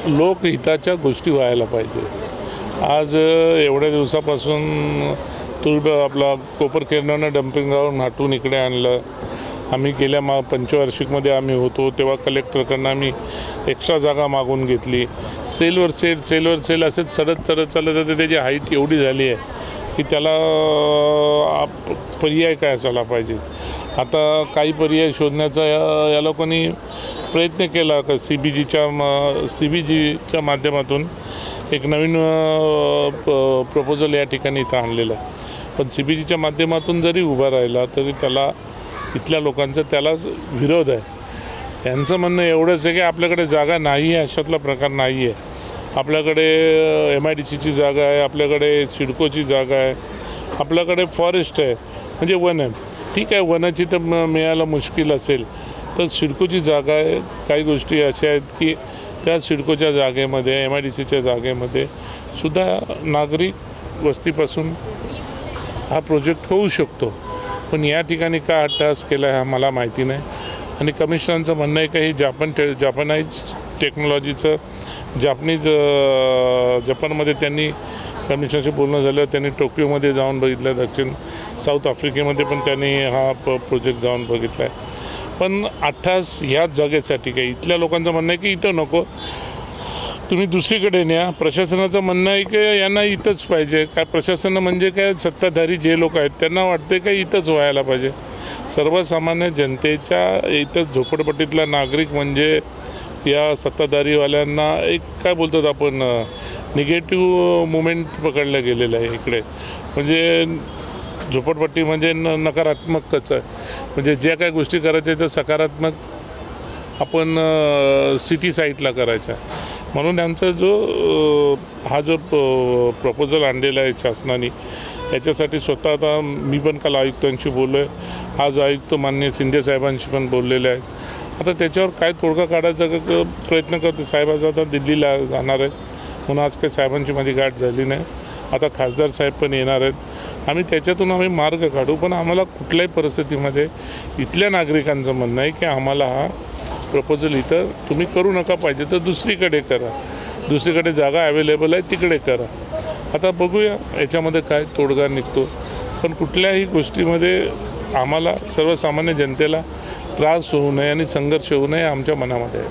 लोकहिताच्या गोष्टी व्हायला पाहिजे। आज एवढ्या दिवसापासून आपला कोपरखैरणानं डम्पिंग ग्राउंड हटून इकडे आणलं। आम्ही गेल्या पंचवार्षिकमध्ये आम्ही होतो तेव्हा कलेक्टरकडनं आम्ही एक्स्ट्रा जागा मागून घेतली। सेलवर सेल असे चढत त्याची हाईट एवढी झाली आहे की त्याला पर्याय काय असायला पाहिजे। आता काही पर्याय शोधण्याचा या लोकांनी प्रयत्न केला का CBGच्या माध्यमातून एक नवीन प्रपोजल या ठिकाणी इथं आणलेलं आहे। पण CBGच्या माध्यमातून जरी उभा राहिला तरी त्याला इथल्या लोकांचा त्याला विरोध आहे। यांचं म्हणणं एवढंच आहे की आपल्याकडे जागा नाही आहे, अशातला प्रकार नाही आहे। आपल्याकडे MIDCची जागा आहे, आपल्याकडे सिडकोची जागा आहे, आपल्याकडे फॉरेस्ट आहे, म्हणजे वन आहे। ठीक आहे, वनाची तर मिळायला मुश्किल असेल तर सिडकोची जागा आहे। काही गोष्टी अशा आहेत की त्या सिडकोच्या जागेमध्ये MIDCच्या जागेमध्ये सुद्धा नागरिक वस्तीपासून हा प्रोजेक्ट होऊ शकतो। पण या ठिकाणी का अट्टहास केला आहे मला माहिती नाही। आणि कमिशनरचं म्हणणं आहे की ही जापानाईज टेक्नॉलॉजीचं जपानमध्ये त्यांनी कमिशनरशी बोलणं झालं। त्यांनी टोकियोमध्ये जाऊन बघितलं, साऊथ आफ्रिकेमध्ये पण त्यांनी हा प्रोजेक्ट जाऊन बघितला आहे। पण अट्टहास ह्याच जागेसाठी काही इथल्या लोकांचं म्हणणं आहे की इथं नको, तुम्ही दुसरीकडे न्या। प्रशासनाचं म्हणणं आहे की यांना इथंच पाहिजे। काय प्रशासन म्हणजे काय सत्ताधारी जे लोक आहेत त्यांना वाटते का इथंच व्हायला पाहिजे। सर्वसामान्य जनतेच्या इथं झोपडपट्टीतला नागरिक म्हणजे या सत्ताधारीवाल्यांना एक काय बोलतात आपण निगेटिव्ह मुवमेंट पकडलं गेलेलं आहे इकडे। म्हणजे झोपडपट्टी म्हणजे नकारात्मकच आहे। म्हणजे ज्या काय गोष्टी करायच्या तर सकारात्मक आपण सिटी साईडला करायच्या। म्हणून यांचा हा जो प्रपोजल आणलेला आहे शासनाने याच्यासाठी स्वतः आता मी पण काल आयुक्तांशी बोललो आहे, आज आयुक्त माननीय शिंदे साहेबांशी पण बोललेले आहेत। आता त्याच्यावर काय तोडगा काढायचा प्रयत्न करते। साहेब आता दिल्लीला जाणार आहेत म्हणून आज काही साहेबांची माझी गाठ झाली नाही। आता खासदार साहेब पण येणार आहेत, आम्ही त्याच्यातून मार्ग काढू। पण आम्हाला कुठल्याही परिस्थितीमध्ये इथल्या नागरिकांचं म्हणणं आहे की आम्हाला हा प्रपोजल इथं तुम्ही करू नका, पाहिजे तर दुसरीकडे करा, दुसरीकडे जागा अवेलेबल आहे तिकडे करा। आता बघूया याच्यामध्ये काय तोडगा निघतो। पण कुठल्याही गोष्टीमध्ये आम्हाला सर्वसामान्य जनतेला त्रास होऊ नये आणि संघर्ष होऊ नये आमच्या मनामध्ये आहे।